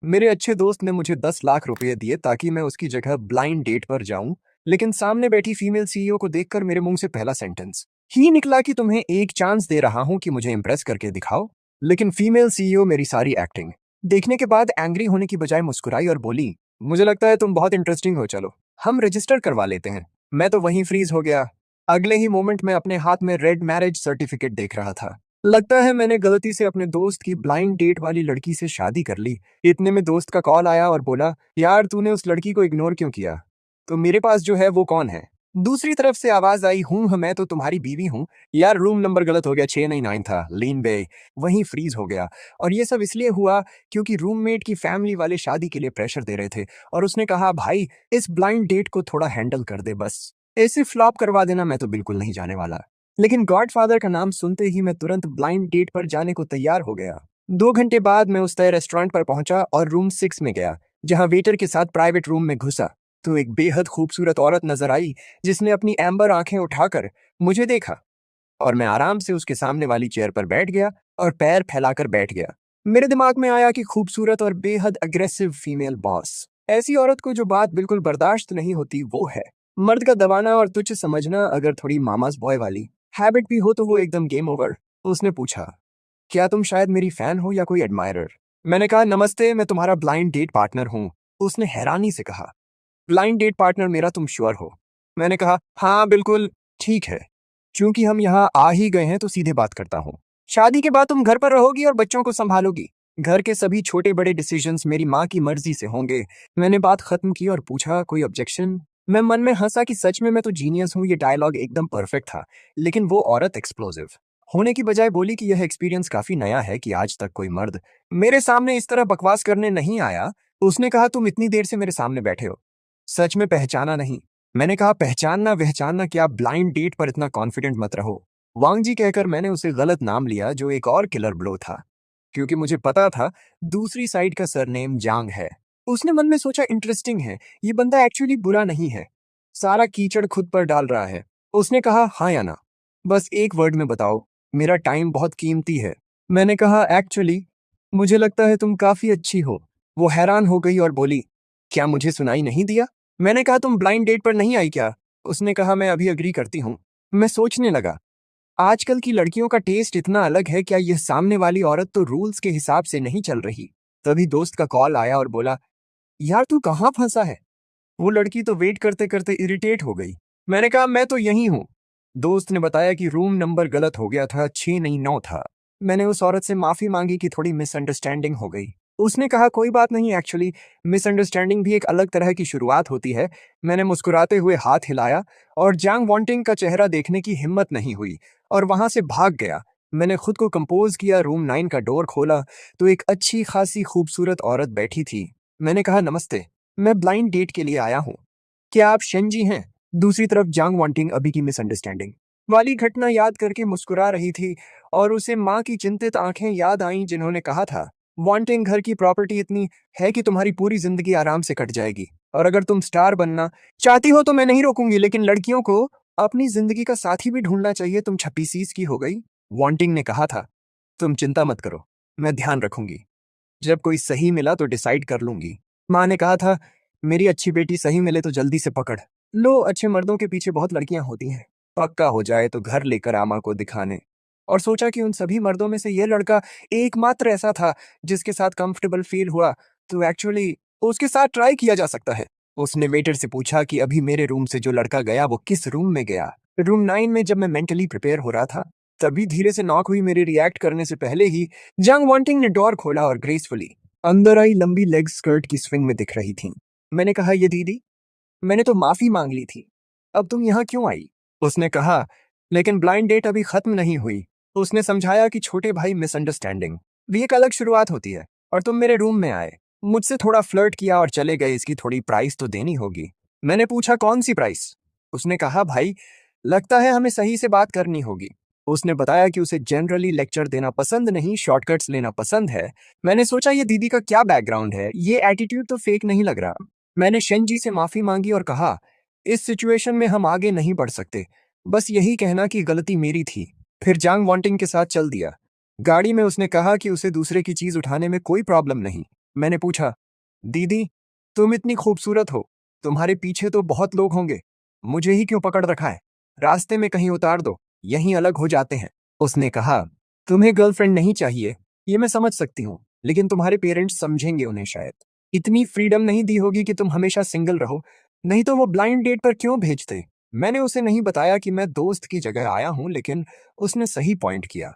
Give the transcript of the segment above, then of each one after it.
मेरे अच्छे दोस्त ने मुझे 10 लाख रुपए दिए ताकि मैं उसकी जगह ब्लाइंड डेट पर जाऊं, लेकिन सामने बैठी फीमेल सीईओ को देखकर मेरे मुंह से पहला सेंटेंस ही निकला कि तुम्हें एक चांस दे रहा हूं कि मुझे इंप्रेस करके दिखाओ। लेकिन फीमेल सीईओ मेरी सारी एक्टिंग देखने के बाद एंग्री होने की बजाय मुस्कुराई और बोली, मुझे लगता है तुम बहुत इंटरेस्टिंग हो, चलो हम रजिस्टर करवा लेते हैं। मैं तो वहीं फ्रीज हो गया। अगले ही मोमेंट में अपने हाथ में रेड मैरिज सर्टिफिकेट देख रहा था। लगता है मैंने गलती से अपने दोस्त की ब्लाइंड डेट वाली लड़की से शादी कर ली। इतने में दोस्त का कॉल आया और बोला, यार तूने उस लड़की को इग्नोर क्यों किया? तो मेरे पास जो है वो कौन है? दूसरी तरफ से आवाज आई, हूँ मैं तो तुम्हारी बीवी हूँ। यार रूम नंबर गलत हो गया, 699 था, लीन बे। वहीं फ्रीज हो गया। और ये सब इसलिए हुआ क्योंकि रूममेट की फैमिली वाले शादी के लिए प्रेशर दे रहे थे और उसने कहा, भाई इस ब्लाइंड डेट को थोड़ा हैंडल कर दे बस। ऐसे फ्लॉप करवा देना मैं तो बिल्कुल नहीं जाने वाला। लेकिन गॉडफादर का नाम सुनते ही मैं तुरंत ब्लाइंड डेट पर जाने को तैयार हो गया। 2 घंटे बाद मैं उस तय रेस्टोरेंट पर पहुंचा और रूम 6 में गया, जहां वेटर के साथ प्राइवेट रूम में घुसा तो एक बेहद खूबसूरत औरत नजर आई जिसने अपनी एम्बर आंखें उठाकर मुझे देखा और मैं आराम से उसके सामने वाली चेयर पर बैठ गया और पैर फैलाकर बैठ गया। मेरे दिमाग में आया कि खूबसूरत और बेहद अग्रेसिव फीमेल बॉस, ऐसी औरत को जो बात बिल्कुल बर्दाश्त नहीं होती वो है मर्द का दबाना और तुच्छ समझना। अगर थोड़ी मामास बॉय वाली हैबिट भी हो तो वो एकदम गेम ओवर। उसने पूछा, क्या तुम शायद मेरी फैन हो या कोई एडमायरर? मैंने कहा, नमस्ते, मैं तुम्हारा ब्लाइंड डेट पार्टनर हूँ। उसने हैरानी से कहा, ब्लाइंड डेट पार्टनर मेरा, तुम श्योर हो? मैंने कहा, हाँ बिल्कुल। ठीक है, क्योंकि हम यहाँ आ ही गए हैं तो सीधे बात करता हूँ। शादी के बाद तुम घर पर रहोगी और बच्चों को संभालोगी। घर के सभी छोटे बड़े डिसीजंस मेरी माँ की मर्जी से होंगे। मैंने बात खत्म की और पूछा, कोई ऑब्जेक्शन? मैं मन में हंसा कि सच में मैं तो जीनियस हूँ, ये डायलॉग एकदम परफेक्ट था। लेकिन वो औरत एक्सप्लोजिव होने की बजाय बोली कि यह एक्सपीरियंस काफी नया है कि आज तक कोई मर्द मेरे सामने इस तरह बकवास करने नहीं आया। उसने कहा, तुम इतनी देर से मेरे सामने बैठे हो, सच में पहचाना नहीं? मैंने कहा, पहचानना वहचानना क्या, ब्लाइंड डेट पर इतना कॉन्फिडेंट मत रहो। वांग जी कहकर मैंने उसे गलत नाम लिया जो एक और किलर ब्लो था, क्योंकि मुझे पता था दूसरी साइड का सरनेम जांग है। उसने मन में सोचा, इंटरेस्टिंग है, ये बंदा एक्चुअली बुरा नहीं है, सारा कीचड़ खुद पर डाल रहा है। उसने कहा, हाँ या ना, बस एक वर्ड में बताओ, मेरा टाइम बहुत कीमती है। मैंने कहा, एक्चुअली मुझे लगता है तुम काफी अच्छी हो। वो हैरान हो गई और बोली, क्या मुझे सुनाई नहीं दिया? मैंने कहा, तुम ब्लाइंड डेट पर नहीं आई क्या? उसने कहा, मैं अभी अग्री करती हूँ। मैं सोचने लगा, आजकल की लड़कियों का टेस्ट इतना अलग है, क्या यह सामने वाली औरत तो रूल्स के हिसाब से नहीं चल रही? तभी दोस्त का कॉल आया और बोला, यार तू कहाँ फंसा है? वो लड़की तो वेट करते करते इरिटेट हो गई। मैंने कहा, मैं तो यहीं हूँ। दोस्त ने बताया कि रूम नंबर गलत हो गया था, 6 नहीं 9 था। मैंने उस औरत से माफी मांगी कि थोड़ी मिसअंडरस्टैंडिंग हो गई। उसने कहा, कोई बात नहीं, एक्चुअली मिसअंडरस्टैंडिंग भी एक अलग तरह की शुरुआत होती है। मैंने मुस्कुराते हुए हाथ हिलाया और जांग वॉन्टिंग का चेहरा देखने की हिम्मत नहीं हुई और वहां से भाग गया। मैंने खुद को कंपोज किया, रूम 9 का डोर खोला तो एक अच्छी खासी खूबसूरत औरत बैठी थी। मैंने कहा, नमस्ते, मैं ब्लाइंड डेट के लिए आया हूँ, क्या आप शेंजी हैं? दूसरी तरफ जांग वांटिंग अभी की मिसअंडरस्टैंडिंग वाली घटना याद करके मुस्कुरा रही थी और उसे माँ की चिंतित आंखें याद आईं जिन्होंने कहा था, वांटिंग घर की प्रॉपर्टी इतनी है कि तुम्हारी पूरी जिंदगी आराम से कट जाएगी और अगर तुम स्टार बनना चाहती हो तो मैं नहीं रोकूंगी, लेकिन लड़कियों को अपनी जिंदगी का साथी भी ढूंढना चाहिए। तुम 26 की हो गई। वांटिंग ने कहा था, तुम चिंता मत करो, मैं ध्यान रखूंगी, जब कोई सही मिला तो डिसाइड कर लूंगी। माँ ने कहा था, मेरी अच्छी बेटी सही मिले तो जल्दी से पकड़ लो, अच्छे मर्दों के पीछे बहुत लड़कियां होती हैं। पक्का हो जाए तो घर लेकर आमा को दिखाने। और सोचा कि उन सभी मर्दों में से यह लड़का एकमात्र ऐसा था जिसके साथ कंफर्टेबल फील हुआ, तो एक्चुअली उसके साथ ट्राई किया जा सकता है। उसने वेटर से पूछा कि अभी मेरे रूम से जो लड़का गया वो किस रूम में गया। रूम 9 में। जब मैं मेंटली प्रिपेयर हो रहा था तभी धीरे से नॉक हुई। मेरे रिएक्ट करने से पहले ही जंग वांटिंग ने डोर खोला और ग्रेसफुली अंदर आई। लंबी लेग स्कर्ट की स्विंग में दिख रही थी। मैंने कहा, ये दीदी, मैंने तो माफी मांग ली थी, अब तुम यहाँ क्यों आई? उसने कहा, लेकिन ब्लाइंड डेट अभी खत्म नहीं हुई। उसने समझाया कि छोटे भाई, मिसअंडरस्टैंडिंग भी एक अलग शुरुआत होती है और तुम मेरे रूम में आए, मुझसे थोड़ा फ्लर्ट किया और चले गए, इसकी थोड़ी प्राइस तो देनी होगी। मैंने पूछा, कौन सी प्राइस? उसने कहा, भाई लगता है हमें सही से बात करनी होगी। उसने बताया कि उसे जनरली लेक्चर देना पसंद नहीं, शॉर्टकट्स लेना पसंद है। मैंने सोचा, ये दीदी का क्या बैकग्राउंड है, ये एटीट्यूड तो फेक नहीं लग रहा। मैंने शेनजी से माफी मांगी और कहा, इस सिचुएशन में हम आगे नहीं बढ़ सकते, बस यही कहना कि गलती मेरी थी। फिर जांग वांटिंग के साथ चल दिया। गाड़ी में उसने कहा कि उसे दूसरे की चीज उठाने में कोई प्रॉब्लम नहीं। मैंने पूछा, दीदी तुम इतनी खूबसूरत हो, तुम्हारे पीछे तो बहुत लोग होंगे, मुझे ही क्यों पकड़ रखा है? रास्ते में कहीं उतार दो, यहीं अलग हो जाते हैं। उसने कहा, तुम्हें गर्लफ्रेंड नहीं चाहिए, ये मैं समझ सकती हूँ, लेकिन तुम्हारे पेरेंट्स समझेंगे उन्हें शायद। इतनी फ्रीडम नहीं दी होगी कि तुम हमेशा सिंगल रहो, नहीं तो वो ब्लाइंड डेट पर क्यों भेजते? मैंने उसे नहीं बताया कि मैं दोस्त की जगह आया हूं, लेकिन उसने सही पॉइंट किया।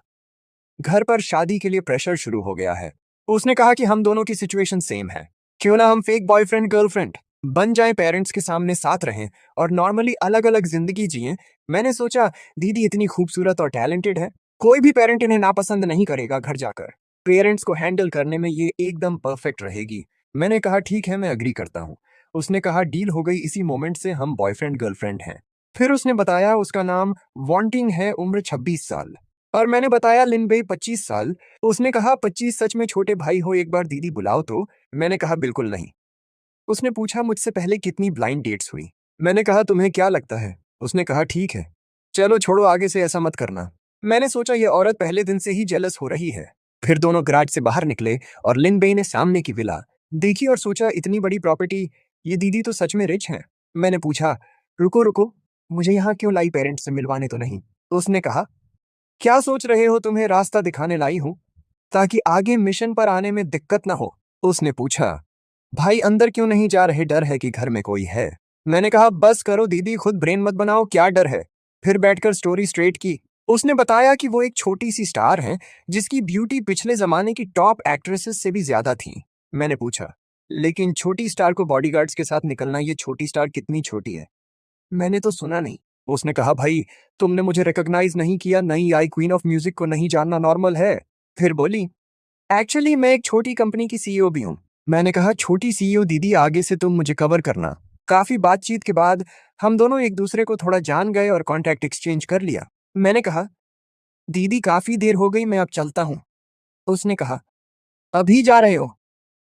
घर पर शादी के लिए प्रेशर शुरू हो गया है। उसने कहा कि हम दोनों की सिचुएशन सेम है, क्यों ना हम फेक बॉयफ्रेंड गर्लफ्रेंड बन जाएं, पेरेंट्स के सामने साथ रहें और नॉर्मली अलग अलग जिंदगी जिएं। मैंने सोचा, दीदी इतनी खूबसूरत और टैलेंटेड है, कोई भी पेरेंट इन्हें नापसंद नहीं करेगा। घर जाकर पेरेंट्स को हैंडल करने में ये एकदम परफेक्ट रहेगी। मैंने कहा, ठीक है, मैं अग्री करता हूँ। उसने कहा, डील हो गई, इसी मोमेंट से हम बॉयफ्रेंड गर्लफ्रेंड हैं। फिर उसने बताया उसका नाम वांटिंग है, उम्र 26 साल। और मैंने बताया लिनबे 25 साल। उसने कहा, 25 सच में छोटे भाई हो, एक बार दीदी बुलाओ तो। मैंने कहा, बिल्कुल नहीं। उसने पूछा, मुझसे पहले कितनी ब्लाइंड डेट्स हुई? मैंने कहा, तुम्हें क्या लगता है? उसने कहा, ठीक है, चलो छोड़ो, आगे से ऐसा मत करना। मैंने सोचा ये औरत पहले दिन से ही जेलस हो रही है। फिर दोनों गैराज से बाहर निकले और लिनबे ने सामने की विला देखी और सोचा, इतनी बड़ी प्रॉपर्टी, ये दीदी तो सच में रिच है। मैंने पूछा, रुको रुको, मुझे यहाँ क्यों लाई, पेरेंट्स से मिलवाने तो नहीं? उसने कहा, क्या सोच रहे हो, तुम्हें रास्ता दिखाने लाई हूं, ताकि आगे मिशन पर आने में दिक्कत ना हो। उसने पूछा, भाई अंदर क्यों नहीं जा रहे, डर है कि घर में कोई है? मैंने कहा, बस करो दीदी, खुद ब्रेन मत बनाओ, क्या डर है? फिर बैठकर स्टोरी स्ट्रेट की। उसने बताया कि वो एक छोटी सी स्टार है, जिसकी ब्यूटी पिछले जमाने की टॉप एक्ट्रेसेस से भी ज्यादा थी। मैंने पूछा, लेकिन छोटी स्टार को बॉडीगार्ड्स के साथ निकलना, ये छोटी स्टार कितनी छोटी है? मैंने तो सुना नहीं। उसने कहा, भाई तुमने मुझे रिकॉग्नाइज नहीं किया, नई आई क्वीन ऑफ म्यूजिक को नहीं जानना नॉर्मल है। फिर बोली, एक्चुअली मैं एक छोटी कंपनी की सीईओ भी हूँ। मैंने कहा, छोटी सीईओ दीदी, आगे से तुम मुझे कवर करना। काफी बातचीत के बाद हम दोनों एक दूसरे को थोड़ा जान गए और कांटेक्ट एक्सचेंज कर लिया। मैंने कहा, दीदी काफी देर हो गई, मैं अब चलता हूँ। उसने कहा, अभी जा रहे हो?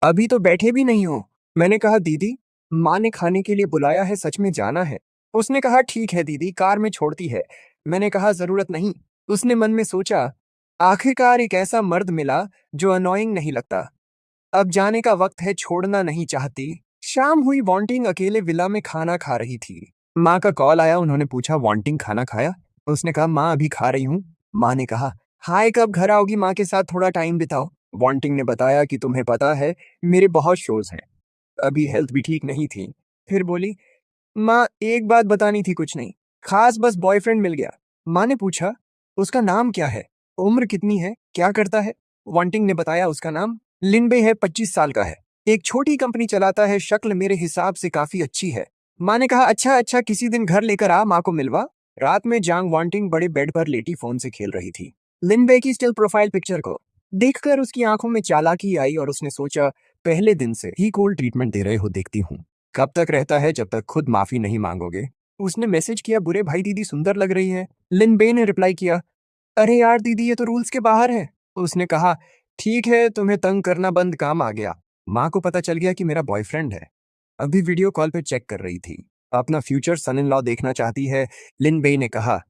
अभी तो बैठे भी नहीं हो। मैंने कहा, दीदी माँ ने खाने के लिए बुलाया है, सच में जाना है। उसने कहा, ठीक है दीदी, कार में छोड़ती है। मैंने कहा, जरूरत नहीं। उसने मन में सोचा, आखिरकार एक ऐसा मर्द मिला जो अनोइंग नहीं लगता। अब जाने का वक्त है, छोड़ना नहीं चाहती। शाम हुई, वांटिंग अकेले विला में खाना खा रही थी। माँ का कॉल आया, उन्होंने पूछा, वांटिंग खाना खाया? उसने कहा, माँ अभी खा रही हूँ। माँ ने कहा, हाय कब घर आओगी, माँ के साथ थोड़ा टाइम बिताओ। वांटिंग ने बताया कि तुम्हें पता है, मेरे बहुत शोज हैं, अभी हेल्थ भी ठीक नहीं थी। फिर बोली, माँ एक बात बतानी थी, कुछ नहीं खास, बस बॉयफ्रेंड मिल गया। माँ ने पूछा, उसका नाम क्या है, उम्र कितनी है, क्या करता है? वांटिंग ने बताया, उसका नाम लिनबे है, 25 साल का है, एक छोटी कंपनी चलाता है, शक्ल मेरे हिसाब से काफी अच्छी है। माँ ने कहा, अच्छा अच्छा, किसी दिन घर लेकर आ, माँ को मिलवा। रात में जांग वांटिंग बड़े बेड पर लेटी फोन से खेल रही थी। लिनबे की स्टिल प्रोफाइल पिक्चर को देखकर उसकी आंखों में चालाकी आई और उसने सोचा, पहले दिन से ही कोल्ड ट्रीटमेंट दे रहे हो, देखती हूँ कब तक रहता है, जब तक खुद माफी नहीं मांगोगे। उसने मैसेज किया, बुरे भाई दीदी सुंदर लग रही है। लिनबे ने रिप्लाई किया, अरे यार दीदी, ये तो रूल्स के बाहर है। उसने कहा, ठीक है, तुम्हें तंग करना बंद, काम आ गया। माँ को पता चल गया कि मेरा बॉयफ्रेंड है। अभी वीडियो कॉल पे चेक कर रही थी, अपना फ्यूचर सन इन लॉ देखना चाहती है। लिनबे ने कहा,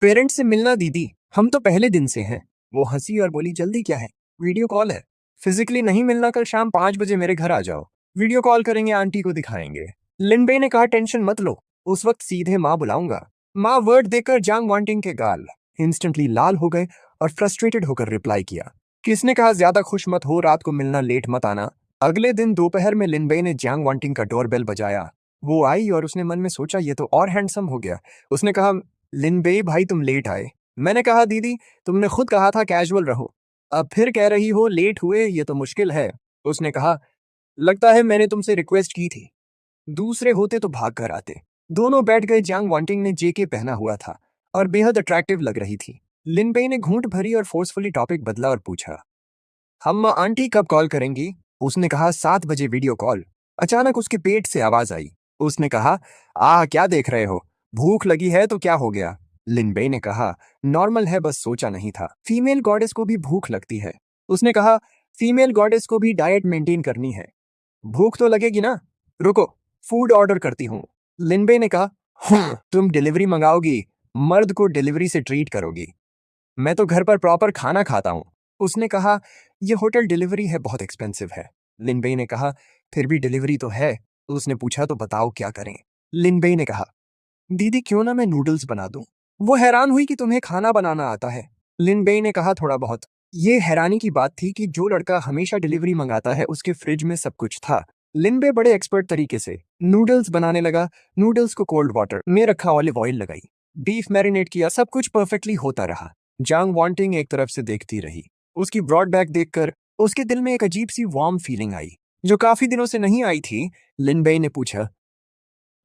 पेरेंट्स से मिलना दीदी, हम तो पहले दिन से हैं। वो हंसी और बोली, जल्दी क्या है, वीडियो कॉल है, फिजिकली नहीं मिलना, कल शाम 5 बजे मेरे घर आ जाओ, वीडियो कॉल करेंगे, आंटी को दिखाएंगे। लिनबे ने कहा, टेंशन मत लो, उस वक्त सीधे माँ बुलाऊंगा। माँ वर्ड देकर जांग वांटिंग के गाल इंस्टेंटली लाल हो गए और फ्रस्ट्रेटेड होकर रिप्लाई किया, किसने कहा ज्यादा खुश मत हो, रात को मिलना, लेट मत आना। अगले दिन दोपहर में लिनबे ने जांग वांटिंग का डोरबेल बजाया। वो आई और उसने मन में सोचा, ये तो और हैंडसम हो गया। उसने कहा, लिनबे भाई तुम लेट आए। मैंने कहा, दीदी तुमने खुद कहा था कैजुअल रहो, अब फिर कह रही हो लेट हुए, ये तो मुश्किल है। उसने कहा, लगता है मैंने तुमसे रिक्वेस्ट की थी, दूसरे होते तो भाग कर आते। दोनों बैठ गए। जांग वांटिंग ने जेके पहना हुआ था और बेहद अट्रैक्टिव लग रही थी। लिनबे ने घूंट भरी और फोर्सफुली टॉपिक बदला और पूछा, हम आंटी कब कॉल करेंगी? उसने कहा, 7 बजे वीडियो कॉल। अचानक उसके पेट से आवाज आई। उसने कहा, क्या देख रहे हो, भूख लगी है तो क्या हो गया? लिनबे ने कहा, नॉर्मल है, बस सोचा नहीं था फीमेल गॉडेस को भी भूख लगती है। उसने कहा, फीमेल गॉडेस को भी डाइट मेंटेन करनी है, भूख तो लगेगी ना, रुको फूड ऑर्डर करती हूँ। लिनबे ने कहा, तुम डिलीवरी मंगाओगी, मर्द को डिलीवरी से ट्रीट करोगी, मैं तो घर पर प्रॉपर खाना खाता हूँ। उसने कहा, यह होटल डिलीवरी है, बहुत एक्सपेंसिव है। लिनबे ने कहा, फिर भी डिलीवरी तो है। उसने पूछा, तो बताओ क्या करें। लिनबे ने कहा, दीदी क्यों ना मैं नूडल्स बना दूं। वो हैरान हुई कि तुम्हें खाना बनाना आता है। लिनबे ने कहा, थोड़ा बहुत। ये हैरानी की बात थी कि जो लड़का हमेशा डिलीवरी मंगाता है उसके फ्रिज में सब कुछ था। लिनबे बड़े एक्सपर्ट तरीके से नूडल्स बनाने लगा। नूडल्स को कोल्ड वाटर में रखा, ऑलिव ऑयल लगाई, बीफ मैरिनेट किया, सब कुछ परफेक्टली होता रहा। जांग वांटिंग एक तरफ से देखती रही। उसकी ब्रॉडबैक देखकर उसके दिल में एक अजीब सी वार्म फीलिंग आई, जो काफी दिनों से नहीं आई थी। लिनबे ने पूछा,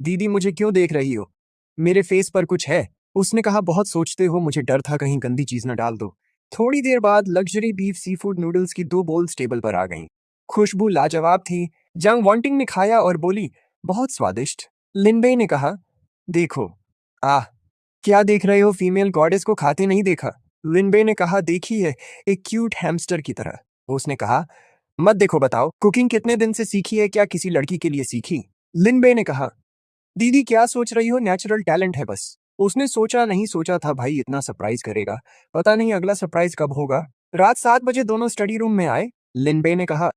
दीदी मुझे क्यों देख रही हो? मेरे फेस पर कुछ है? उसने कहा, बहुत सोचते हो, मुझे डर था कहीं गंदी चीज न डाल दो। थोड़ी देर बाद luxury beef sea food noodles की 2 बोल्स टेबल पर आ गईं। खुशबू लाजवाब थी। जंग वांटिंग ने खाया और बोली, बहुत स्वादिष्ट। लिनबे ने कहा, देखो, आह, क्या देख रहे हो? फीमेल गॉडेस को खाते नहीं देखा। लिनबे ने कहा, देखी है, एक क्यूट हैमस्टर की तरह। उसने कहा, मत देखो, बताओ कुकिंग कितने दिन से सीखी है? क्या किसी लड़की के लिए सीखी? लिनबे ने कहा, दीदी क्या सोच रही हो? नेचुरल टैलेंट है बस। उसने सोचा नहीं सोचा था भाई इतना सरप्राइज करेगा। पता नहीं अगला सरप्राइज कब होगा। रात 7 बजे दोनों स्टडी रूम में आए। लिनबे ने कहा,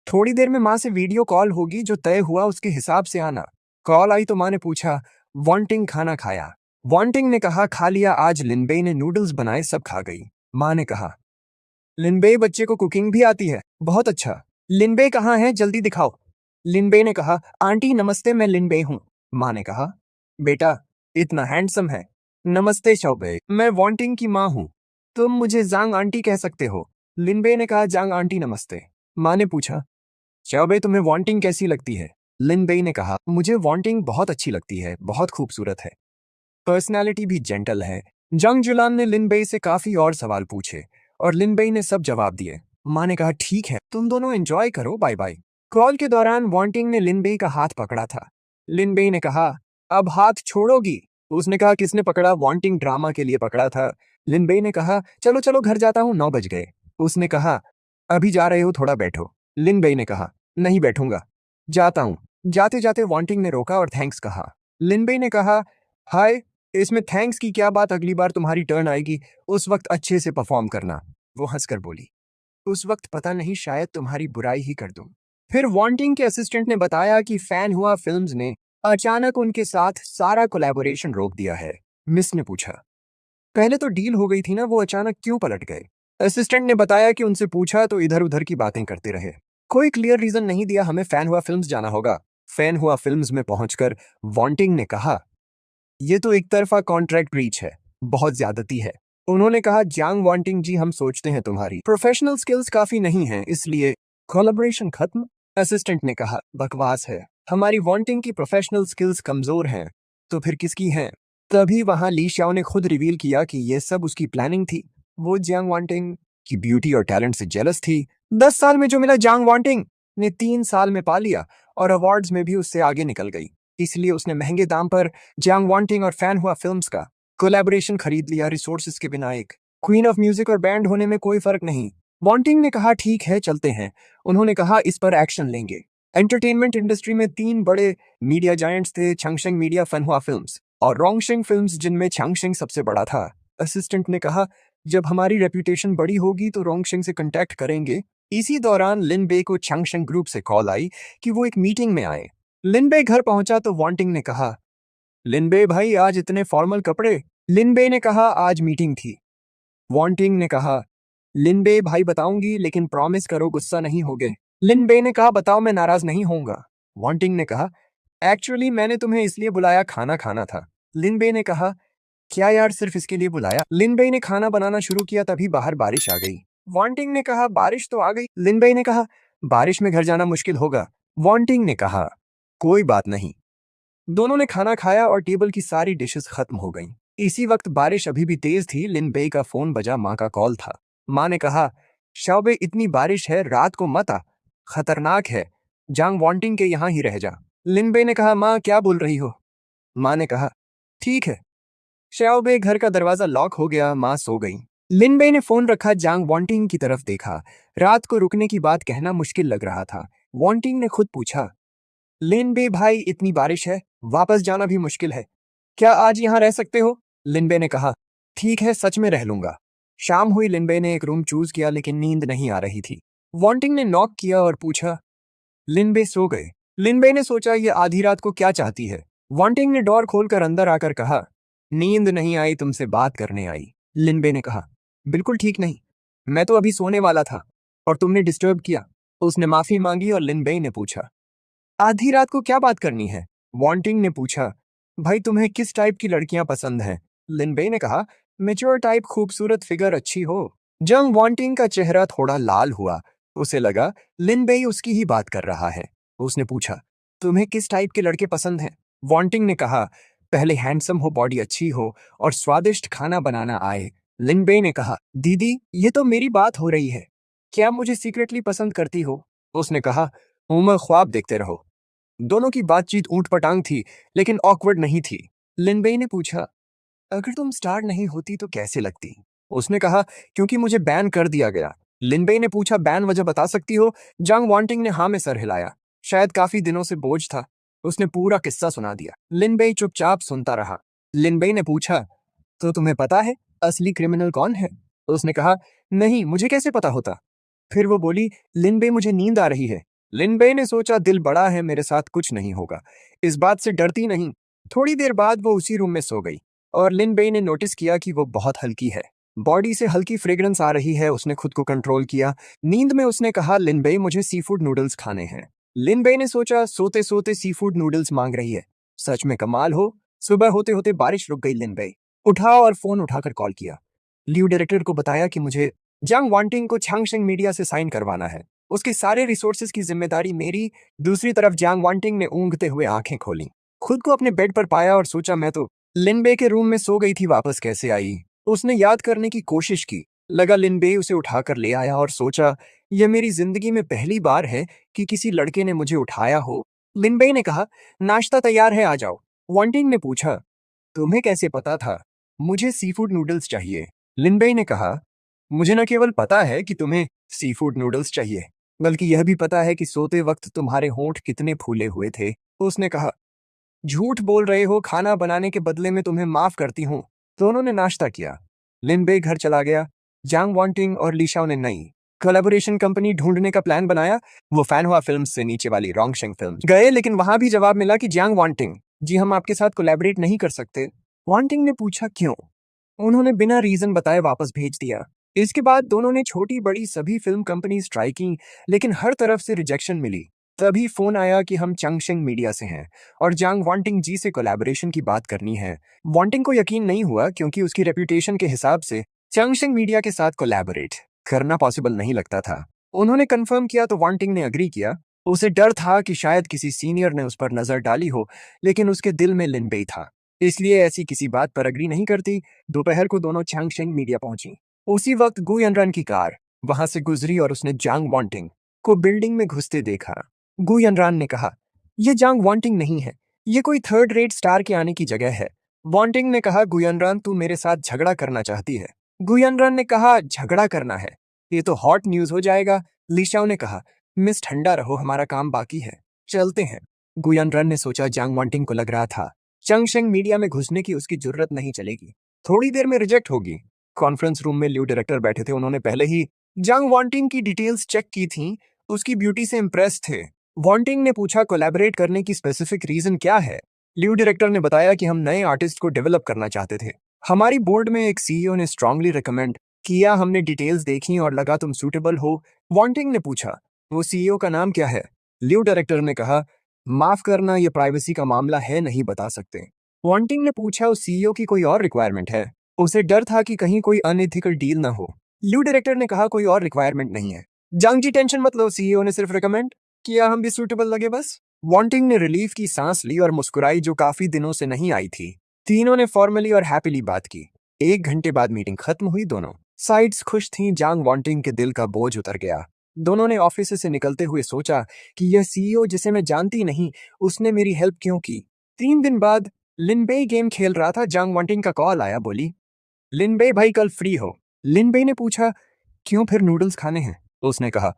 थोड़ी देर में माँ से वीडियो कॉल होगी, जो तय हुआ उसके हिसाब से आना। कॉल आई तो माँ ने पूछा, वांटिंग खाना खाया? वांटिंग ने कहा, खा लिया, आज लिनबे ने नूडल्स बनाए, सब खा गई। माँ ने कहा, लिनबे बच्चे को कुकिंग भी आती है, बहुत अच्छा। लिनबे कहाँ है, जल्दी दिखाओ। लिनबे ने कहा, आंटी नमस्ते, मैं लिनबे हूँ। माँ ने कहा, बेटा इतना हैंडसम है। नमस्ते शौबे, मैं वांटिंग की माँ हूँ। तुम मुझे जांग आंटी कह सकते हो। लिनबे ने कहा, जांग आंटी नमस्ते। माँ ने पूछा, शौबे तुम्हें वांटिंग कैसी लगती है? लिनबे ने कहा, मुझे वांटिंग बहुत अच्छी लगती है, बहुत खूबसूरत है, पर्सनालिटी भी जेंटल है। जंग जुलान ने लिनबे से काफी और सवाल पूछे और लिनबे ने सब जवाब दिए। माँ ने कहा, ठीक है, तुम दोनों एंजॉय करो, बाय बाय। कॉल के दौरान वांटिंग ने लिनबे का हाथ पकड़ा था। लिनबे ने कहा, अब हाथ छोड़ोगी? उसने कहा, किसने पकड़ा? वांटिंग ड्रामा के लिए पकड़ा था। लिनबे ने कहा, चलो चलो घर जाता हूँ, 9 बज गए। उसने कहा, अभी जा रहे हो, थोड़ा बैठो। लिनबे ने कहा, नहीं बैठूंगा, जाता हूँ। जाते जाते वांटिंग ने रोका और थैंक्स कहा। लिनबे ने कहा, हाय, इसमें थैंक्स की क्या बात, अगली बार तुम्हारी टर्न आएगी, उस वक्त अच्छे से परफॉर्म करना। वो हंसकर बोली, उस वक्त पता नहीं, शायद तुम्हारी बुराई ही कर दूं। फिर वांटिंग के असिस्टेंट ने बताया कि फैन हुआ फिल्म्स ने अचानक उनके साथ सारा कोलैबोरेशन रोक दिया है। मिस ने पूछा, पहले तो डील हो गई थी ना, वो अचानक क्यों पलट गए? असिस्टेंट ने बताया कि उनसे पूछा तो इधर उधर की बातें करते रहे, कोई क्लियर रीजन नहीं दिया, हमें फैन हुआ फिल्म्स जाना होगा। फैन हुआ फिल्म्स में पहुंचकर वांटिंग ने कहा, ये तो एक तरफा कॉन्ट्रैक्ट ब्रीच है, बहुत ज्यादती है। उन्होंने कहा, जांग वांटिंग जी, हम सोचते हैं तुम्हारी प्रोफेशनल स्किल्स काफी नहीं हैं, इसलिए कोलैबोरेशन खत्म। असिस्टेंट ने कहा, बकवास है, हमारी वांटिंग की प्रोफेशनल स्किल्स कमजोर हैं। तो फिर किसकी हैं? तभी वहां ली शाओ ने खुद रिवील किया कि ये सब उसकी प्लानिंग थी। वो जांग वांटिंग की ब्यूटी और टैलेंट से जेलस थी। 10 साल में जो मिला जांग वांटिंग ने 3 साल में पा लिया और अवार्ड्स में भी उससे आगे निकल गई। इसलिए उसने महंगे दाम पर जांग वांटिंग और फैन हुआ फिल्म्स का कोलैबोरेशन खरीद लिया। रिसोर्सेज के बिना एक क्वीन ऑफ म्यूजिक और बैंड होने में कोई फर्क नहीं। वांटिंग ने कहा, ठीक है, चलते हैं। उन्होंने कहा, इस पर एक्शन लेंगे। एंटरटेनमेंट इंडस्ट्री में 3 बड़े मीडिया जायंट्स थे, छंगशेंग मीडिया, फनहुआ फिल्म्स और रोंगशेंग फिल्म्स, जिनमें छंगशेंग सबसे बड़ा था। असिस्टेंट ने कहा, जब हमारी रेपुटेशन बड़ी होगी तो रोंगशेंग से कांटेक्ट करेंगे। इसी दौरान लिन बे को छंगशेंग ग्रुप से कॉल आई कि वो एक मीटिंग में आए। लिनबे घर पहुंचा तो वांटिंग ने कहा, लिनबे भाई आज इतने फॉर्मल कपड़े? लिनबे ने कहा, आज मीटिंग थी। वांटिंग ने कहा, लिनबे भाई बताऊंगी, लेकिन प्रॉमिस करो गुस्सा नहीं होगे। लिनबे ने कहा, बताओ, मैं नाराज नहीं होऊंगा। वांटिंग ने कहा, एक्चुअली मैंने तुम्हें इसलिए बुलाया, खाना खाना था। लिनबे ने कहा, क्या यार, सिर्फ इसके लिए बुलाया? लिनबे ने खाना बनाना शुरू किया, तभी बाहर बारिश आ गई। वांटिंग ने कहा, बारिश तो आ गई। लिनबे ने कहा, बारिश में घर जाना मुश्किल होगा। वांटिंग ने कहा, कोई बात नहीं। दोनों ने खाना खाया और टेबल की सारी डिशेस खत्म हो गईं। इसी वक्त बारिश अभी भी तेज थी। लिन बे का फोन बजा, माँ का कॉल था। माँ ने कहा, शाओबे इतनी बारिश है, रात को मत आ, खतरनाक है, जांग वांटिंग के यहाँ ही रह जा। लिन बे ने कहा, माँ क्या बोल रही हो? माँ ने कहा, ठीक है। शाओबे घर का दरवाजा लॉक हो गया, माँ सो गई। लिन बे ने फोन रखा, जांग वांटिंग की तरफ देखा। रात को रुकने की बात कहना मुश्किल लग रहा था। वांटिंग ने खुद पूछा, लिनबे भाई इतनी बारिश है, वापस जाना भी मुश्किल है, क्या आज यहाँ रह सकते हो? लिनबे ने कहा, ठीक है, सच में रह लूंगा। शाम हुई। लिनबे ने एक रूम चूज किया, लेकिन नींद नहीं आ रही थी। वांटिंग ने नॉक किया और पूछा, लिनबे सो गए। लिनबे ने सोचा ये आधी रात को क्या चाहती है। वांटिंग ने डोर खोलकर अंदर आकर कहा, नींद नहीं आई, तुमसे बात करने आई। लिनबे ने कहा, बिल्कुल ठीक नहीं, मैं तो अभी सोने वाला था और तुमने डिस्टर्ब किया। उसने माफी मांगी और लिनबे ने पूछा, आधी रात को क्या बात करनी है? वांटिंग ने पूछा, भाई तुम्हें किस टाइप की लड़कियां पसंद हैं? लिनबे ने कहा, मेच्योर टाइप, खूबसूरत फिगर अच्छी हो। जंग वांटिंग का चेहरा थोड़ा लाल हुआ। उसे लगा लिनबे उसकी ही बात कर रहा है। उसने पूछा, तुम्हें किस टाइप के लड़के पसंद हैं? वांटिंग ने कहा, पहले हैंडसम हो, बॉडी अच्छी हो और स्वादिष्ट खाना बनाना आए। लिनबे ने कहा, दीदी ये तो मेरी बात हो रही है, क्या मुझे सीक्रेटली पसंद करती हो? उसने कहा, उम्र ख्वाब देखते रहो। दोनों की बातचीत ऊंट पटांग थी, लेकिन ऑकवर्ड नहीं थी। लिनबे ने पूछा, अगर तुम स्टार नहीं होती तो कैसे लगती? उसने कहा, क्योंकि मुझे बैन कर दिया गया। लिनबे ने पूछा, बैन वजह बता सकती हो? जंग वांटिंग ने हाँ में सर हिलाया। शायद काफी दिनों से बोझ था। उसने पूरा किस्सा सुना दिया। लिनबे चुपचाप सुनता रहा। लिनबे ने पूछा, तो तुम्हें पता है असली क्रिमिनल कौन है? उसने कहा, नहीं, मुझे कैसे पता होता? फिर वो बोली, लिनबे मुझे नींद आ रही है। लिनबे ने सोचा, दिल बड़ा है, मेरे साथ कुछ नहीं होगा, इस बात से डरती नहीं। थोड़ी देर बाद वो उसी रूम में सो गई और लिनबे ने नोटिस किया कि वो बहुत हल्की है। बॉडी से हल्की फ्रेग्रेंस आ रही है। उसने खुद को कंट्रोल किया। नींद में उसने कहा, लिनबे मुझे सी फूड नूडल्स खाने हैं। लिनबे ने सोचा, सोते सोते सी फूड नूडल्स मांग रही है, सच में कमाल हो। सुबह होते होते बारिश रुक गई। लिनबे उठा और फोन उठाकर कॉल किया। लीव डायरेक्टर को बताया कि मुझे जंग वांटिंग को छांगशेंग मीडिया से साइन करवाना है। उसके सारे रिसोर्सेज की जिम्मेदारी मेरी। दूसरी तरफ जंग वांटिंग ने ऊँगते हुए आंखें खोली। खुद को अपने बेड पर पाया और सोचा, मैं तो लिनबे के रूम में सो गई थी, वापस कैसे आई? उसने याद करने की कोशिश की। लगा लिनबे उसे उठाकर ले आया और सोचा, यह मेरी जिंदगी में पहली बार है कि किसी लड़के ने मुझे उठाया हो। लिनबे ने कहा, नाश्ता तैयार है, आ जाओ। वांटिंग ने पूछा, तुम्हें कैसे पता था मुझे सीफूड नूडल्स चाहिए? लिनबे ने कहा, मुझे न केवल पता है कि तुम्हें सीफूड नूडल्स चाहिए, बल्कि यह भी पता है कि सोते वक्त तुम्हारे होंठ कितने फूले हुए थे। उसने कहा, झूठ बोल रहे हो, खाना बनाने के बदले में तुम्हें माफ करती हूँ। दोनों ने नाश्ता किया। लिनबे घर चला गया। जांग वांटिंग और लीशाओ ने नई कोलैबोरेशन कंपनी ढूंढने का प्लान बनाया। वो फैन हुआ फिल्म से नीचे वाली रोंगशेंग फिल्म गए, लेकिन वहां भी जवाब मिला कि जांग वांटिंग, जी हम आपके साथ कोलैबोरेट नहीं कर सकते। वांटिंग ने पूछा, क्यों? उन्होंने बिना रीजन बताए वापस भेज दिया। इसके बाद दोनों ने छोटी बड़ी सभी फिल्म कंपनीज ट्राई की, लेकिन हर तरफ से रिजेक्शन मिली। तभी फोन आया कि हम चंगशेंग मीडिया से हैं और जांग वांटिंग जी से कोलैबोरेशन की बात करनी है। वांटिंग को यकीन नहीं हुआ, क्योंकि उसकी रेपुटेशन के हिसाब से चंगशेंग मीडिया के साथ कोलैबोरेट करना पॉसिबल नहीं लगता था। उन्होंने कंफर्म किया तो वांटिंग ने अग्री किया। उसे डर था कि शायद किसी सीनियर ने उस पर नजर डाली हो, लेकिन उसके दिल में लिनबे था, इसलिए ऐसी किसी बात पर अग्री नहीं करती। दोपहर को दोनों चैंगशेंग मीडिया पहुंची। उसी वक्त गुयनरन की कार वहां से गुजरी और उसने जांग वांटिंग को बिल्डिंग में घुसते देखा। गुयनरान ने कहा, यह जांग वांटिंग नहीं है, ये कोई थर्ड रेट स्टार के आने की जगह है। वांटिंग ने कहा, गुयनरान तू मेरे साथ झगड़ा करना चाहती है? गुयनरान ने कहा, झगड़ा करना है, ये तो हॉट न्यूज हो जाएगा। लिशाओ ने कहा, मिस ठंडा रहो, हमारा काम बाकी है, चलते हैं। गुयनरन ने सोचा, जांग वांटिंग को लग रहा था चंगशेंग मीडिया में घुसने की उसकी जरूरत नहीं चलेगी, थोड़ी देर में रिजेक्ट होगी। कॉन्फ्रेंस रूम में ल्यू डायरेक्टर बैठे थे। उन्होंने पहले ही जांग वांटिंग की डिटेल्स चेक की थी, उसकी ब्यूटी से इम्प्रेस थे। वांटिंग ने पूछा, कोलैबोरेट करने की स्पेसिफिक रीजन क्या है? ल्यू डायरेक्टर ने बताया कि हम नए आर्टिस्ट को डेवलप करना चाहते थे। हमारी बोर्ड में एक सीईओ ने स्ट्रांगली रिकमेंड किया, हमने डिटेल्स देखी और लगा तुम सूटेबल हो। वांटिंग ने पूछा, वो सीईओ का नाम क्या है? ल्यू डायरेक्टर ने कहा, माफ करना, ये प्राइवेसी का मामला है, नहीं बता सकते। वांटिंग ने पूछा, उस सीईओ की कोई और रिक्वायरमेंट है? उसे डर था कि कहीं कोई अनएथिकल डील ना हो। ल्यू डायरेक्टर ने कहा, कोई और रिक्वायरमेंट नहीं है। जंग जी टेंशन मत लो, सीईओ ने सिर्फ रिकमेंड किया, हम भी सूटेबल लगे बस। वांटिंग ने रिलीफ की सांस ली और मुस्कुराई, जो काफी दिनों से नहीं आई थी। तीनों ने फॉर्मली और हैप्पीली बात की। 1 घंटे बाद मीटिंग खत्म हुई। दोनों साइड्स खुश थीं। जांग वांटिंग के दिल का बोझ उतर गया। दोनों ने ऑफिस से निकलते हुए सोचा कि यह सीईओ जिसे मैं जानती नहीं, उसने मेरी हेल्प क्यों की? 3 दिन बाद लिनबे गेम खेल रहा था। जांग वांटिंग का कॉल आया। बोली, लिनबे भाई कल फ्री हो? लिनबे ने पूछा, क्यों, फिर नूडल्स खाने हैं? उसने कहा,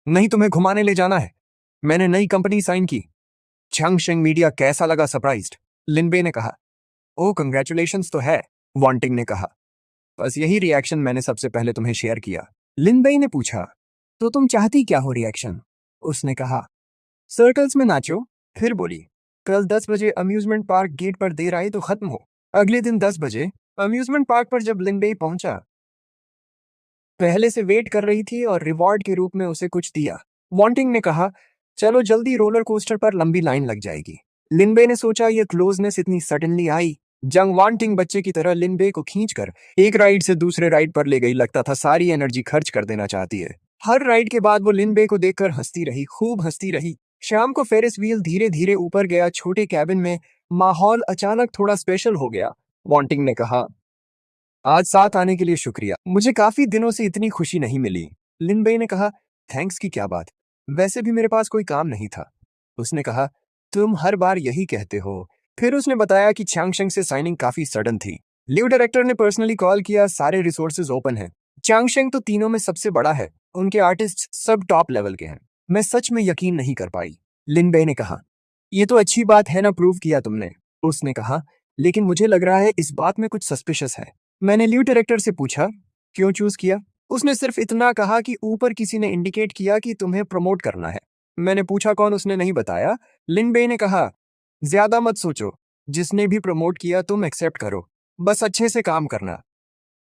नहीं, तुम्हें घुमाने ले जाना है, मैंने नई कंपनी साइन की। चंगशेंग मीडिया कैसा लगा? सरप्राइज्ड, लिनबे ने कहा। ओ कंग्रेचुलेशंस तो है, वांटिंग ने कहा। बस यही रिएक्शन मैंने सबसे पहले तुम्हें शेयर किया। लिनबे ने पूछा, तो तुम चाहती क्या हो रिएक्शन? उसने कहा, सर्कल्स में नाचो। फिर बोली, कल 10 बजे अम्यूजमेंट पार्क गेट पर देर आई तो खत्म हो। अगले दिन 10 बजे अम्यूजमेंट पार्क पर जब लिनबेई पहुंचा, पहले से वेट कर रही थी और रिवॉर्ड के रूप में उसे कुछ दिया। वांटिंग ने कहा, चलो जल्दी, रोलर कोस्टर पर लंबी लाइन लग जाएगी। लिनबे ने सोचा ये क्लोजनेस इतनी सडनली आई। जंग वांटिंग बच्चे की तरह लिनबे को खींचकर एक राइड से दूसरे राइड पर ले गई। लगता था सारी एनर्जी खर्च कर देना चाहती है। हर राइड के बाद वो लिनबे को देखकर हंसती रही, खूब हंसती रही। शाम को फेरिस व्हील धीरे धीरे ऊपर गया। छोटे कैबिन में माहौल अचानक थोड़ा स्पेशल हो गया। वांटिंग ने कहा, आज साथ आने के लिए शुक्रिया, मुझे काफी दिनों से इतनी खुशी नहीं मिली। लिनबे ने कहा, थैंक्स की क्या बात, वैसे भी मेरे पास कोई काम नहीं था। उसने कहा, तुम हर बार यही कहते हो। फिर उसने बताया कि चांगशेंग से साइनिंग काफी सडन थी। लिव डायरेक्टर ने पर्सनली कॉल किया, सारे रिसोर्सेज ओपन हैं। चांगशेंग तो तीनों में सबसे बड़ा है, उनके आर्टिस्ट सब टॉप लेवल के हैं। मैं सच में यकीन नहीं कर पाई। लिनबे ने कहा, ये तो अच्छी बात है ना, प्रूव किया तुमने। उसने कहा, लेकिन मुझे लग रहा है इस बात में कुछ सस्पिशियस है। मैंने ल्यू डायरेक्टर से पूछा, क्यों चूज किया? उसने सिर्फ इतना कहा कि ऊपर किसी ने इंडिकेट किया कि तुम्हें प्रमोट करना है। मैंने पूछा कौन, उसने नहीं बताया। लिनबे ने कहा, ज्यादा मत सोचो, जिसने भी प्रमोट किया तुम एक्सेप्ट करो, बस अच्छे से काम करना,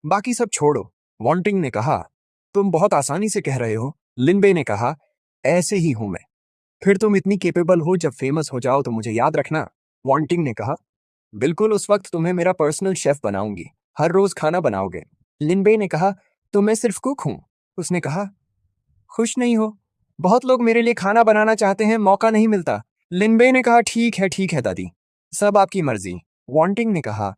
बाकी सब छोड़ो। वांटिंग ने कहा, तुम बहुत आसानी से कह रहे हो। लिनबे ने कहा, ऐसे ही हूं मैं। फिर तुम इतनी केपेबल हो, जब फेमस हो जाओ तो मुझे याद रखना। वांटिंग ने कहा, बिल्कुल, उस वक्त तुम्हें मेरा पर्सनल शेफ बनाऊंगी, हर रोज खाना बनाओगे। लिनबे ने कहा, तो मैं सिर्फ कुक हूं। उसने कहा, खुश नहीं हो? बहुत लोग मेरे लिए खाना बनाना चाहते हैं, मौका नहीं मिलता। लिनबे ने कहा, ठीक है दादी, सब आपकी मर्जी। वांटिंग ने कहा,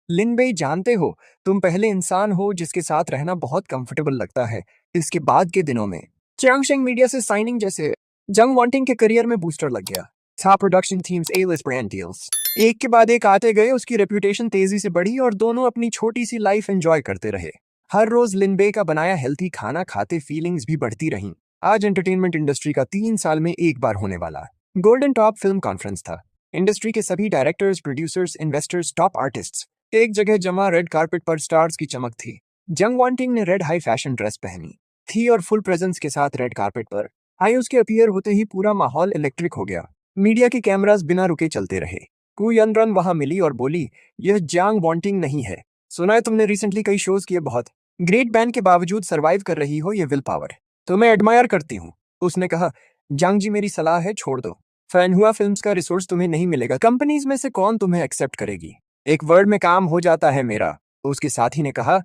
लिनबे, जानते हो, तुम पहले इंसान हो जिसके साथ रहना बहुत कंफर्टेबल लगता है। इसके बाद के दिनों में चांगशेंग मीडिया से साइनिंग जैसे जंग वांटिंग के करियर में बूस्टर लग गया। Top production teams, A-list brand deals एक के बाद एक आते गए। उसकी रेप्यूटेशन तेजी से बढ़ी और दोनों अपनी छोटी सी लाइफ एंजॉय करते रहे। हर रोज लिनबे का बनाया हेल्थी खाना खाते, फीलिंग्स भी बढ़ती रहीं। आज एंटरटेनमेंट इंडस्ट्री का 3 साल में एक बार होने वाला गोल्डन टॉप फिल्म कॉन्फ्रेंस था। इंडस्ट्री के सभी directors, producers, investors, top artists एक जगह जमा। रेड कार्पेट पर स्टार्स की चमक थी। जंग वांटिंग ने रेड हाई फैशन ड्रेस पहनी थी और फुल प्रेजेंस के साथ रेड कार्पेट पर आई। उसके अपीयर होते ही पूरा माहौल इलेक्ट्रिक हो गया। मीडिया के कैमरास बिना रुके चलते रहे। कु यनरन वहां मिली और बोली, यह जांग वांटिंग नहीं है। सुना है तुमने रिसेंटली कई शोज किए, बहुत ग्रेट बैंड के बावजूद सरवाइव कर रही हो, ये विल पावर है। तो मैं एडमायर करती हूँ। उसने कहा, जांग जी, मेरी सलाह है, छोड़ दो। फैन हुआ फिल्म्स का रिसोर्स तुम्हें नहीं मिलेगा। कंपनीज में से कौन तुम्हें एक्सेप्ट करेगी? एक वर्ड में काम हो जाता है मेरा। उसके साथी ने कहा,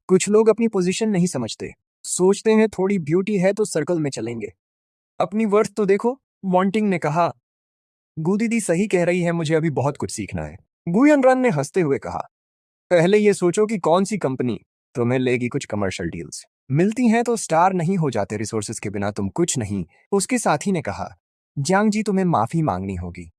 कुछ लोग अपनी पोजीशन नहीं समझते, सोचते हैं थोड़ी ब्यूटी है तो सर्कल में चलेंगे, अपनी वर्थ तो देखो। वांटिंग ने कहा, गू दीदी सही कह रही है, मुझे अभी बहुत कुछ सीखना है। गुयन रन ने हंसते हुए कहा, पहले ये सोचो कि कौन सी कंपनी तुम्हें लेगी। कुछ कमर्शियल डील्स मिलती हैं तो स्टार नहीं हो जाते, रिसोर्सेज के बिना तुम कुछ नहीं। उसके साथी ने कहा, जांग जी, तुम्हें माफी मांगनी होगी।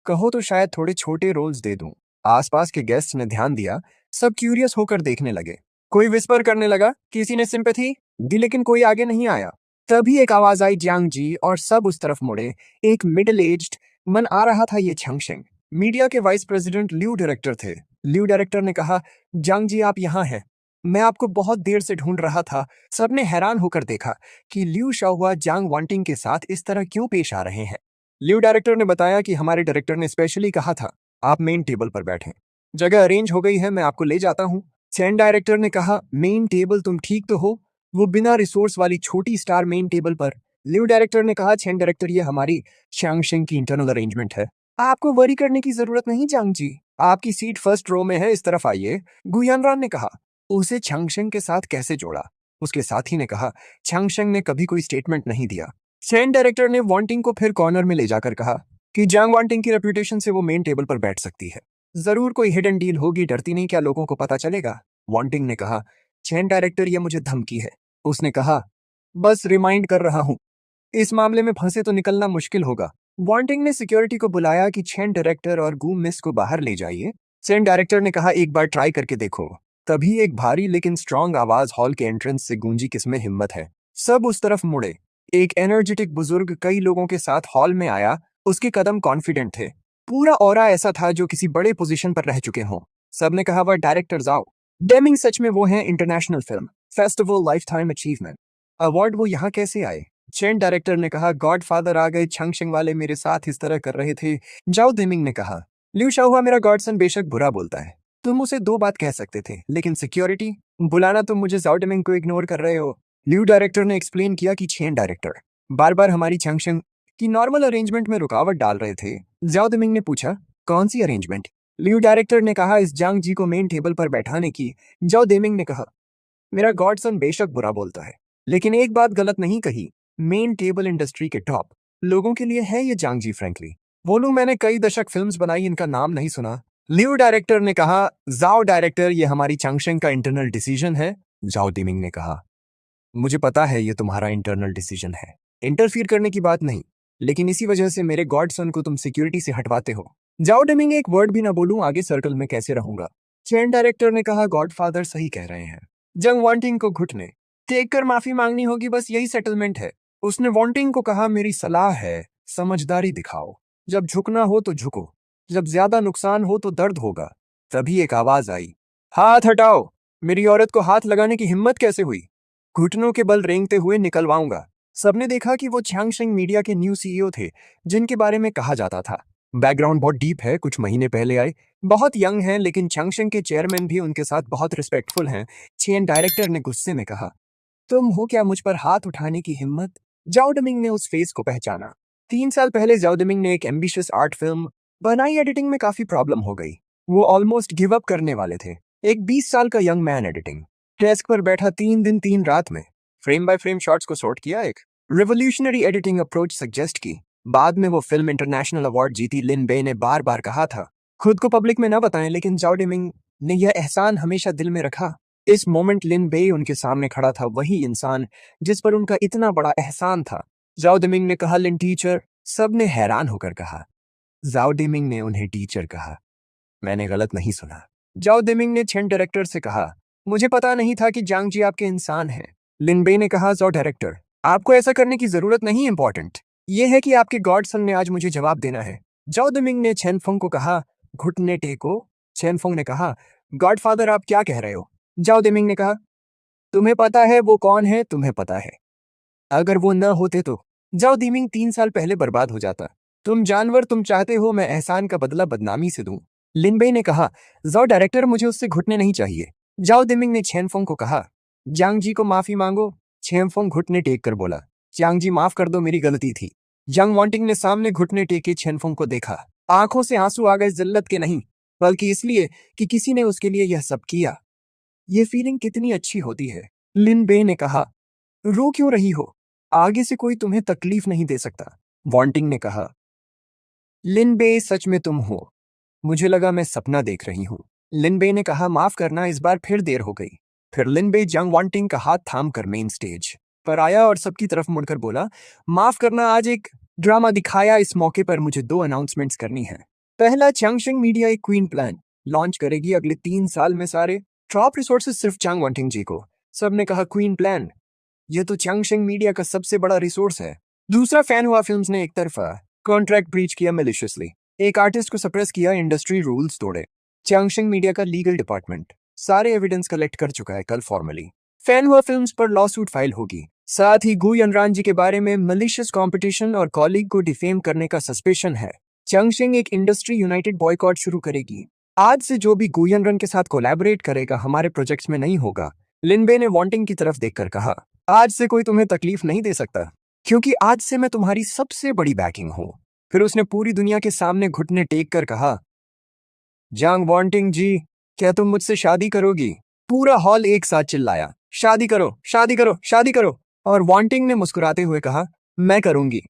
कहो तो शायद थोड़े छोटे रोल्स दे दूं। आसपास के गेस्ट ने ध्यान दिया। सब क्यूरियस होकर देखने लगे। कोई विस्पर करने लगा, किसी ने सिंपैथी दी, लेकिन कोई आगे नहीं आया। तभी एक आवाज आई, जियांग जी, और सब उस तरफ मुड़े। एक मिडिल एज्ड मन आ रहा था, ये छंगशेंग मीडिया के वाइस प्रेसिडेंट ल्यू डायरेक्टर थे। ल्यू डायरेक्टर ने कहा, जांग जी, आप यहाँ हैं, मैं आपको बहुत देर से ढूंढ रहा था। सबने हैरान होकर देखा कि ल्यू शाहुआ जांग वांटिंग के साथ इस तरह क्यों पेश आ रहे हैं। ल्यू डायरेक्टर ने बताया कि हमारे डायरेक्टर ने स्पेशली कहा था आप मेन टेबल पर बैठें। जगह अरेंज हो गई है, मैं आपको ले जाता हूँ। चैन डायरेक्टर ने कहा, मेन टेबल, तुम ठीक तो हो? वो बिना रिसोर्स वाली छोटी स्टार मेन टेबल पर। ल्यू डायरेक्टर ने कहा, चैन डायरेक्टर, ये हमारी शैंगशेंग की इंटरनल अरेंजमेंट है, आपको वरी करने की जरूरत नहीं। जांग जी, आपकी सीट फर्स्ट रो में है, इस तरफ आइए। गुयानरान ने कहा, उसे छंगशेंग के साथ कैसे जोड़ा? उसके साथी ने कहा, छंगशेंग ने कभी कोई स्टेटमेंट नहीं दिया। चैन डायरेक्टर ने वांटिंग को फिर कॉर्नर में ले जाकर कहा कि जांग वांटिंग की रेपुटेशन से वो मेन टेबल पर बैठ सकती है, जरूर कोई हिडन डील होगी, डरती नहीं क्या लोगों को पता चलेगा? वांटिंग ने कहा, चैन डायरेक्टर, ये मुझे धमकी है। उसने कहा, बस रिमाइंड कर रहा हूं, इस मामले में फंसे तो निकलना मुश्किल होगा। वांटिंग ने सिक्योरिटी को बुलाया कि चैन डायरेक्टर और गू मिस को बाहर ले जाइए। चैन डायरेक्टर ने कहा, एक बार ट्राई करके देखो। तभी एक भारी लेकिन स्ट्रांग आवाज हॉल के एंट्रेंस से गूंजी, किसमें हिम्मत है? सब उस तरफ मुड़े। एक एनर्जेटिक बुजुर्ग कई लोगों के साथ हॉल में आया। उसके कदम कॉन्फिडेंट थे, पूरा ऑरा ऐसा था जो किसी बड़े पोजीशन पर रह चुके हों। सबने कहा, वह डायरेक्टर जाओ डेमिंग, सच में वो हैं, international film festival life time achievement award, वो यहाँ कैसे आए? चेन डायरेक्टर ने कहा, गॉडफादर आ गए, छंगशिंग वाले मेरे साथ इस तरह कर रहे थे। जाओ दिमिंग ने कहा, लिu शाओहुआ मेरा गॉडसन बेशक बुरा बोलता है। तुम उसे दो बात कह सकते थे, लेकिन सिक्योरिटी बुलाना तुम मुझे जाओ दिमिंग को इग्नोर कर रहे हो। लिu डायरेक्टर ने एक्सप्लेन किया कि चेन डायरेक्टर बार बार हमारी छंगशिंग की नॉर्मल अरेंजमेंट में रुकावट डाल रहे थे। जाओ दिमिंग ने पूछा, कौन सी अरेंजमेंट? लिu डायरेक्टर ने कहा, इस जांग जी को मेन टेबल पर बैठाने की। जाओ दिमिंग ने कहा, मेरा गॉडसन बेशक बुरा बोलता है, लेकिन एक बात गलत नहीं कही। मेन टेबल इंडस्ट्री के टॉप लोगों के लिए है ये जांग जी। फ्रैंकली बोलूं, मैंने कई दशक फिल्म्स बनाई, इनका नाम नहीं सुना। लियो डायरेक्टर ने कहा, जाओ डायरेक्टर, ये हमारी चंगशेंग का इंटरनल डिसीजन है। जाओ दिमिंग ने कहा, मुझे पता है ये तुम्हारा इंटरनल डिसीजन है, इंटरफियर करने की बात नहीं, लेकिन इसी वजह से मेरे गॉडसन को तुम सिक्योरिटी से हटवाते हो। जाओ डिमिंग, एक वर्ड भी ना बोलूं, आगे सर्कल में कैसे रहूंगा। चेन डायरेक्टर ने कहा, गॉडफादर सही कह रहे हैं, जंग वांटिंग को घुटने टेक कर माफी मांगनी होगी, बस यही सेटलमेंट है। उसने वांटिंग को कहा, मेरी सलाह है, समझदारी दिखाओ, जब झुकना हो तो झुको, जब ज्यादा नुकसान हो तो दर्द होगा। तभी एक आवाज आई, हाथ हटाओ। मेरी औरत को हाथ लगाने की हिम्मत कैसे हुई? घुटनों के बल रेंगते हुए निकलवाऊंगा। सबने देखा कि वो छांगशिंग मीडिया के न्यू सीईओ थे, जिनके बारे में कहा जाता था बैकग्राउंड बहुत डीप है, कुछ महीने पहले आए, बहुत यंग हैं, लेकिन छांगशिंग के चेयरमैन भी उनके साथ बहुत रिस्पेक्टफुल हैं। चेन डायरेक्टर ने गुस्से में कहा, तुम हो क्या मुझ पर हाथ उठाने की हिम्मत? जाओ डमिंग ने उस फेस को पहचाना। 3 साल पहले जाओ डमिंग ने एक एम्बिशियस आर्ट फिल्म बनाई, एडिटिंग में काफी प्रॉब्लम हो गई, वो ऑलमोस्ट गिव अप करने वाले थे। एक 20 साल का यंग मैन एडिटिंग डेस्क पर बैठा 3 दिन 3 रात में फ्रेम बाय फ्रेम शॉट्स को सॉर्ट किया, एक रिवोल्यूशनरी एडिटिंग अप्रोच सजेस्ट की। बाद में वो फिल्म इंटरनेशनल अवार्ड जीती। लिन बे ने बार बार कहा था, खुद को पब्लिक में ना बताएं, लेकिन जाओ डिमिंग ने यह एहसान हमेशा दिल में रखा। इस मोमेंट लिन बे उनके सामने खड़ा था, वही इंसान जिस पर उनका इतना बड़ा एहसान था। जाओ डिमिंग ने कहा, लिन टीचर। सबने हैरान होकर कहा, जाओ डिमिंग ने उन्हें टीचर कहा। मैंने गलत नहीं सुना। जाओ डिमिंग ने छेन डायरेक्टर से कहा, मुझे पता नहीं था कि जांग जी आपके इंसान हैं। लिन बे ने कहा, जाओ डायरेक्टर, आपको ऐसा करने की जरूरत नहीं, इंपॉर्टेंट यह है कि आपके गॉडसन ने आज मुझे जवाब देना है। जाओ डिमिंग ने छेनफोंग को कहा, घुटने टेको। छेनफोंग ने कहा, गॉडफादर आप क्या कह रहे हो? जाओ डिमिंग ने कहा, तुम्हें पता है वो कौन है, तुम्हें पता है, अगर वो न होते तो जाओ दिमिंग 3 साल पहले बर्बाद हो जाता। तुम जानवर, तुम चाहते हो मैं एहसान का बदला बदनामी से दूं। लिनबे ने कहा, जाओ डायरेक्टर, मुझे उससे घुटने नहीं चाहिए। जाओ दिमिंग ने छेनफोंग को कहा, जांग जी को माफी मांगो। छेनफोंग घुटने टेक कर बोला, जांग जी माफ कर दो, मेरी गलती थी। जंग वांटिंग ने सामने घुटने टेके छेनफोंग को देखा, आंखों से आंसू आ गए, जिल्लत के नहीं, बल्कि इसलिए कि किसी ने उसके लिए यह सब किया। ये फीलिंग कितनी अच्छी होती है। लिन बे ने कहा, रो क्यों रही हो, आगे से कोई तुम्हें तकलीफ नहीं दे सकता। वांटिंग ने कहा, लिन बे सच में तुम हो, मुझे लगा मैं सपना देख रही हूँ। लिन बे ने कहा, माफ करना, इस बार फिर देर हो गई। फिर लिन बे जंग वांटिंग का हाथ थाम कर मेन स्टेज पर आया और सबकी तरफ मुड़कर बोला, माफ करना, आज एक ड्रामा दिखाया, इस मौके पर मुझे 2 अनाउंसमेंट्स करनी है। पहला, चंगशिंग मीडिया एक क्वीन प्लान लॉन्च करेगी अगले 3 साल में, सारे टॉप रिसोर्सेज सिर्फ चांग वांटिंग जी को। सबने कहा, क्वीन प्लान, ये तो चंगशिंग मीडिया का सबसे बड़ा रिसोर्स है। दूसरा, फैन हुआ फिल्म्स ने एक तरफा कॉन्ट्रैक्ट ब्रीच किया मेलिशियसली, एक आर्टिस्ट को सप्रेस किया, इंडस्ट्री रूल्स तोड़े। चंगशिंग मीडिया का लीगल डिपार्टमेंट सारे एविडेंस कलेक्ट कर चुका है, कल फॉर्मली फैन हुआ फिल्म्स पर लॉ सूट फाइल होगी। साथ ही गु यनरान जी के बारे में मलिशियस कंपटीशन और कॉलीग को डिफेम करने का सस्पेशन है। चंगशिंग एक इंडस्ट्री यूनाइटेड बॉयकॉट शुरू करेगी। आज से जो भी गु यनरान के साथ कोलैबोरेट करेगा हमारे प्रोजेक्ट्स में नहीं होगा। लिनबे ने वांटिंग की तरफ देखकर कहा, आज से कोई तुम्हें तकलीफ नहीं दे सकता, क्योंकि आज से मैं तुम्हारी सबसे बड़ी बैकिंग हूं। फिर उसने पूरी दुनिया के सामने घुटने टेक कर कहा, जांग वांटिंग जी, क्या तुम मुझसे शादी करोगी? पूरा हॉल एक साथ चिल्लाया, शादी करो, शादी करो, शादी करो। और वांटिंग ने मुस्कुराते हुए कहा, मैं करूंगी।